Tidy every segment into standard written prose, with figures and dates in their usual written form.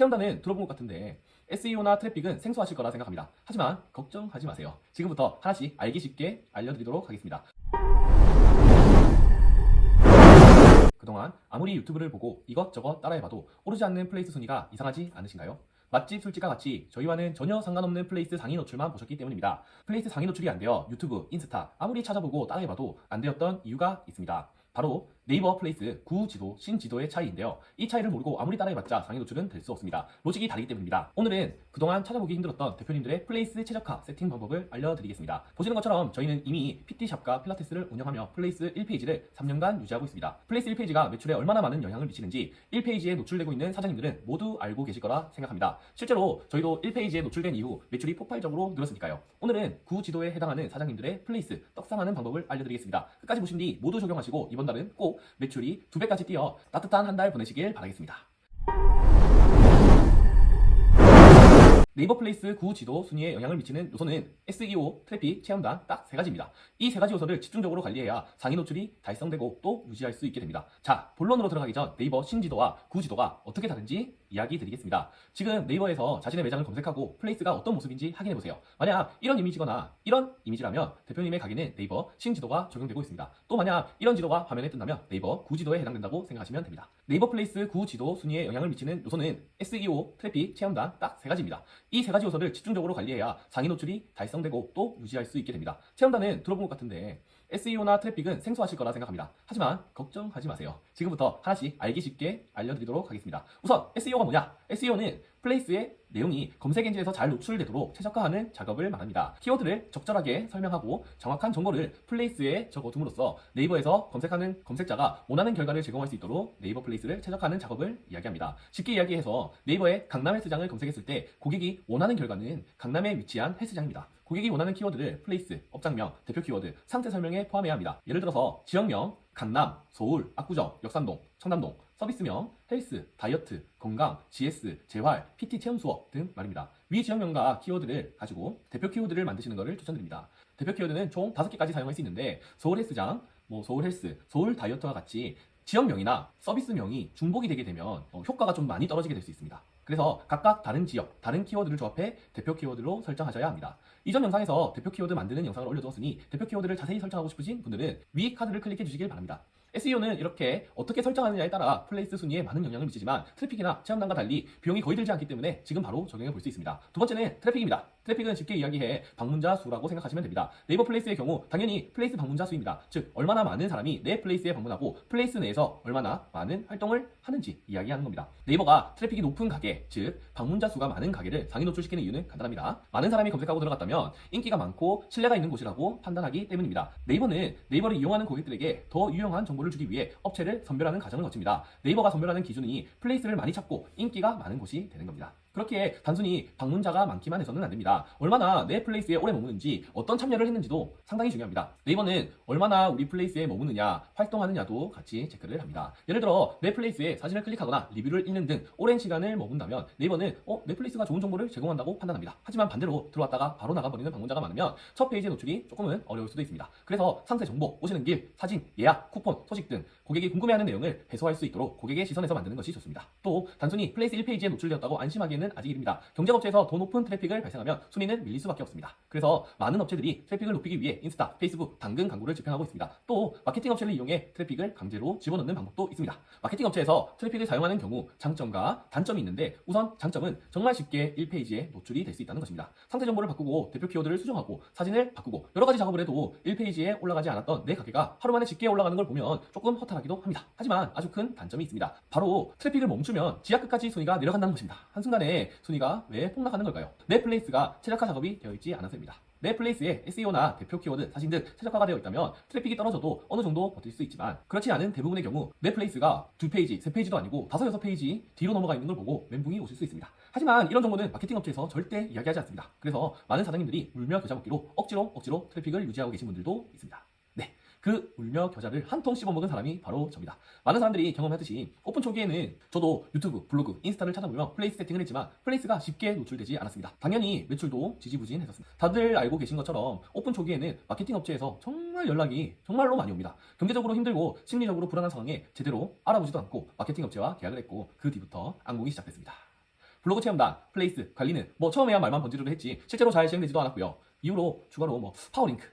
체험단은 들어본 것 같은데 SEO나 트래픽은 생소하실 거라 생각합니다. 하지만 걱정하지 마세요. 지금부터 하나씩 알기 쉽게 알려드리도록 하겠습니다. 그동안 아무리 유튜브를 보고 이것저것 따라해봐도 오르지 않는 플레이스 순위가 이상하지 않으신가요? 맛집 술집과 같이 저희와는 전혀 상관없는 플레이스 상위 노출만 보셨기 때문입니다. 플레이스 상위 노출이 안 되어 유튜브, 인스타 아무리 찾아보고 따라해봐도 안 되었던 이유가 있습니다. 바로 네이버 플레이스 구지도, 신지도의 차이인데요. 이 차이를 모르고 아무리 따라해봤자 상위 노출은 될 수 없습니다. 로직이 다르기 때문입니다. 오늘은 그동안 찾아보기 힘들었던 대표님들의 플레이스 최적화 세팅 방법을 알려드리겠습니다. 보시는 것처럼 저희는 이미 PT샵과 필라테스를 운영하며 플레이스 1페이지를 3년간 유지하고 있습니다. 플레이스 1페이지가 매출에 얼마나 많은 영향을 미치는지 1페이지에 노출되고 있는 사장님들은 모두 알고 계실 거라 생각합니다. 실제로 저희도 1페이지에 노출된 이후 매출이 폭발적으로 늘었으니까요. 오늘은 구지도에 해당하는 사장님들의 플레이스 떡상하는 방법을 알려드리겠습니다. 끝까지 보신 뒤 모두 적용하시고 이번 달은 꼭 매출이 2배까지 뛰어 따뜻한 한 달 보내시길 바라겠습니다. 네이버 플레이스 구지도 순위에 영향을 미치는 요소는 SEO, 트래픽, 체험단 딱 3가지입니다. 이 3가지 요소를 집중적으로 관리해야 상위 노출이 달성되고 또 유지할 수 있게 됩니다. 자, 본론으로 들어가기 전 네이버 신지도와 구지도가 어떻게 다른지 이야기 드리겠습니다. 지금 네이버에서 자신의 매장을 검색하고 플레이스가 어떤 모습인지 확인해보세요. 만약 이런 이미지거나 이런 이미지라면 대표님의 가게는 네이버 신지도가 적용되고 있습니다. 또 만약 이런 지도가 화면에 뜬다면 네이버 구지도에 해당된다고 생각하시면 됩니다. 네이버 플레이스 구지도 순위에 영향을 미치는 요소는 SEO, 트래픽, 체험단 딱 3가지입니다. 이 3가지 요소를 집중적으로 관리해야 상위 노출이 달성되고 또 유지할 수 있게 됩니다. 체험단은 들어본 것 같은데 SEO나 트래픽은 생소하실 거라 생각합니다. 하지만 걱정하지 마세요. 지금부터 하나씩 알기 쉽게 알려드리도록 하겠습니다. 우선 SEO가 뭐냐? SEO는 플레이스의 내용이 검색 엔진에서 잘 노출되도록 최적화하는 작업을 말합니다. 키워드를 적절하게 설명하고 정확한 정보를 플레이스에 적어둠으로써 네이버에서 검색하는 검색자가 원하는 결과를 제공할 수 있도록 네이버 플레이스를 최적화하는 작업을 이야기합니다. 쉽게 이야기해서 네이버의 강남 헬스장을 검색했을 때 고객이 원하는 결과는 강남에 위치한 헬스장입니다. 고객이 원하는 키워드를 플레이스, 업장명, 대표 키워드, 상세 설명에 포함해야 합니다. 예를 들어서 지역명, 강남, 서울, 압구정, 역삼동, 청담동, 서비스명, 헬스, 다이어트, 건강, GS, 재활, PT 체험 수업 등 말입니다. 위 지역명과 키워드를 가지고 대표 키워드를 만드시는 것을 추천드립니다. 대표 키워드는 총 5개까지 사용할 수 있는데 서울 헬스장, 서울 헬스, 서울 다이어트와 같이 지역명이나 서비스명이 중복이 되게 되면 효과가 좀 많이 떨어지게 될 수 있습니다. 그래서 각각 다른 지역, 다른 키워드를 조합해 대표 키워드로 설정하셔야 합니다. 이전 영상에서 대표 키워드 만드는 영상을 올려두었으니 대표 키워드를 자세히 설정하고 싶으신 분들은 위 카드를 클릭해 주시길 바랍니다. SEO는 이렇게 어떻게 설정하느냐에 따라 플레이스 순위에 많은 영향을 미치지만 트래픽이나 체험단과 달리 비용이 거의 들지 않기 때문에 지금 바로 적용해 볼 수 있습니다. 두 번째는 트래픽입니다. 트래픽은 쉽게 이야기해 방문자 수라고 생각하시면 됩니다. 네이버 플레이스의 경우 당연히 플레이스 방문자 수입니다. 즉 얼마나 많은 사람이 내 플레이스에 방문하고 플레이스 내에서 얼마나 많은 활동을 하는지 이야기하는 겁니다. 네이버가 트래픽이 높은 가게, 즉 방문자 수가 많은 가게를 상위 노출시키는 이유는 간단합니다. 많은 사람이 검색하고 들어갔다면 인기가 많고 신뢰가 있는 곳이라고 판단하기 때문입니다. 네이버는 네이버를 이용하는 고객들에게 더 유용한 정보를 주기 위해 업체를 선별하는 과정을 거칩니다. 네이버가 선별하는 기준이 플레이스를 많이 찾고 인기가 많은 곳이 되는 겁니다. 그렇게 단순히 방문자가 많기만 해서는 안 됩니다. 얼마나 내 플레이스에 오래 머무는지, 어떤 참여를 했는지도 상당히 중요합니다. 네이버는 얼마나 우리 플레이스에 머무느냐, 활동하느냐도 같이 체크를 합니다. 예를 들어 내 플레이스에 사진을 클릭하거나 리뷰를 읽는 등 오랜 시간을 머문다면 네이버는 내 플레이스가 좋은 정보를 제공한다고 판단합니다. 하지만 반대로 들어왔다가 바로 나가버리는 방문자가 많으면 첫 페이지의 노출이 조금은 어려울 수도 있습니다. 그래서 상세 정보, 오시는 길, 사진, 예약, 쿠폰, 소식 등 고객이 궁금해하는 내용을 해소할 수 있도록 고객의 시선에서 만드는 것이 좋습니다. 또 단순히 플레이스 1페이지에 노출되었다고 안심하기에는 아직 이릅니다. 경쟁업체에서 더 높은 트래픽을 발생하면 순위는 밀릴 수밖에 없습니다. 그래서 많은 업체들이 트래픽을 높이기 위해 인스타, 페이스북, 당근 광고를 집행하고 있습니다. 또 마케팅 업체를 이용해 트래픽을 강제로 집어넣는 방법도 있습니다. 마케팅 업체에서 트래픽을 사용하는 경우 장점과 단점이 있는데 우선 장점은 정말 쉽게 1페이지에 노출이 될 수 있다는 것입니다. 상세 정보를 바꾸고 대표 키워드를 수정하고 사진을 바꾸고 여러 가지 작업을 해도 1페이지에 올라가지 않았던 내 가게가 하루 만에 쉽게 올라가는 걸 보면 조금 허탈하기도 합니다. 하지만 아주 큰 단점이 있습니다. 바로 트래픽을 멈추면 지하 끝까지 순위가 내려간다는 것입니다. 한순간에 순위가 왜 폭락하는 걸까요? 내 플레이스가 최적화 작업이 되어 있지 않아서입니다. 내 플레이스에 SEO나 대표 키워드, 사진 등 최적화가 되어 있다면 트래픽이 떨어져도 어느 정도 버틸 수 있지만 그렇지 않은 대부분의 경우 내 플레이스가 2페이지, 3페이지도 아니고 5, 6페이지 뒤로 넘어가 있는 걸 보고 멘붕이 오실 수 있습니다. 하지만 이런 정보는 마케팅 업체에서 절대 이야기하지 않습니다. 그래서 많은 사장님들이 울며 겨자 먹기로 억지로 트래픽을 유지하고 계신 분들도 있습니다. 네, 그 울며 겨자를 한 통 씹어먹은 사람이 바로 저입니다. 많은 사람들이 경험하듯이 오픈 초기에는 저도 유튜브, 블로그, 인스타를 찾아보며 플레이스 세팅을 했지만 플레이스가 쉽게 노출되지 않았습니다. 당연히 매출도 지지부진했었습니다. 다들 알고 계신 것처럼 오픈 초기에는 마케팅 업체에서 정말 연락이 정말로 많이 옵니다. 경제적으로 힘들고 심리적으로 불안한 상황에 제대로 알아보지도 않고 마케팅 업체와 계약을 했고 그 뒤부터 악몽이 시작됐습니다. 블로그 체험단, 플레이스, 관리는 뭐 처음에야 말만 번지르르 했지 실제로 잘 시행되지도 않았고요. 이후로 추가로 뭐 파워링크,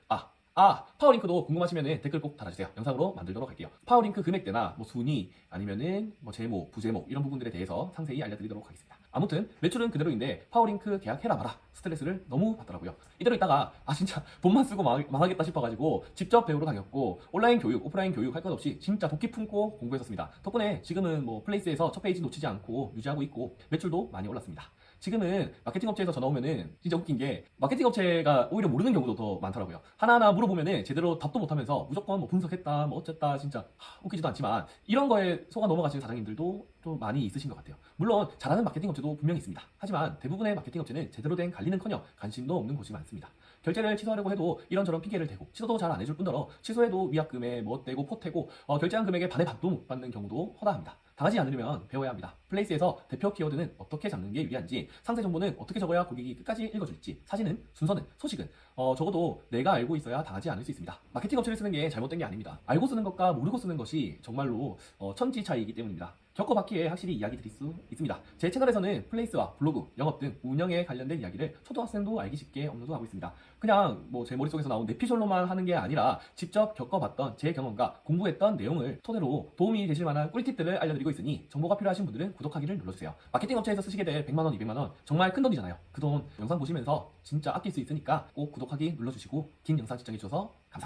파워링크도 궁금하시면 댓글 꼭 달아주세요. 영상으로 만들도록 할게요. 파워링크 금액대나 뭐 순위 아니면은 뭐 제목, 부제목 이런 부분들에 대해서 상세히 알려드리도록 하겠습니다. 아무튼 매출은 그대로인데 파워링크 계약해라 마라 스트레스를 너무 받더라고요. 이대로 있다가 진짜 돈만 쓰고 망하겠다 싶어가지고 직접 배우러 다녔고 온라인 교육, 오프라인 교육 할 것 없이 진짜 도끼 품고 공부했었습니다. 덕분에 지금은 뭐 플레이스에서 첫 페이지 놓치지 않고 유지하고 있고 매출도 많이 올랐습니다. 지금은 마케팅 업체에서 전화 오면은 진짜 웃긴 게 마케팅 업체가 오히려 모르는 경우도 더 많더라고요. 하나하나 물어보면은 제대로 답도 못하면서 무조건 뭐 분석했다 뭐 어쨌다 진짜 웃기지도 않지만 이런 거에 속아 넘어가시는 사장님들도 좀 많이 있으신 것 같아요. 물론 잘하는 마케팅 업체도 분명히 있습니다. 하지만 대부분의 마케팅 업체는 제대로 된 관리는커녕 관심도 없는 곳이 많습니다. 결제를 취소하려고 해도 이런저런 핑계를 대고 취소도 잘 안 해줄 뿐더러 취소해도 위약금에 뭐 떼고 포태고 결제한 금액의 반의 반도 못 받는 경우도 허다합니다. 당하지 않으려면 배워야 합니다. 플레이스에서 대표 키워드는 어떻게 잡는 게 유리한지, 상세 정보는 어떻게 적어야 고객이 끝까지 읽어줄지, 사진은, 순서는, 소식은 적어도 내가 알고 있어야 당하지 않을 수 있습니다. 마케팅 업체를 쓰는 게 잘못된 게 아닙니다. 알고 쓰는 것과 모르고 쓰는 것이 정말로 천지 차이이기 때문입니다. 겪어봤기에 확실히 이야기 드릴 수 있습니다. 제 채널에서는 플레이스와 블로그, 영업 등 운영에 관련된 이야기를 초등학생도 알기 쉽게 업로드하고 있습니다. 그냥 뭐 제 머릿속에서 나온 내피셜로만 하는 게 아니라 직접 겪어봤던 제 경험과 공부했던 내용을 토대로 도움이 되실 만한 꿀팁들을 알려드리고 있으니 정보가 필요하신 분들은 구독하기를 눌러주세요. 마케팅 업체에서 쓰시게 될 100만원, 200만원 정말 큰 돈이잖아요. 그 돈 영상 보시면서 진짜 아낄 수 있으니까 꼭 구독하기 눌러주시고 긴 영상 시청해주셔서 감사합니다.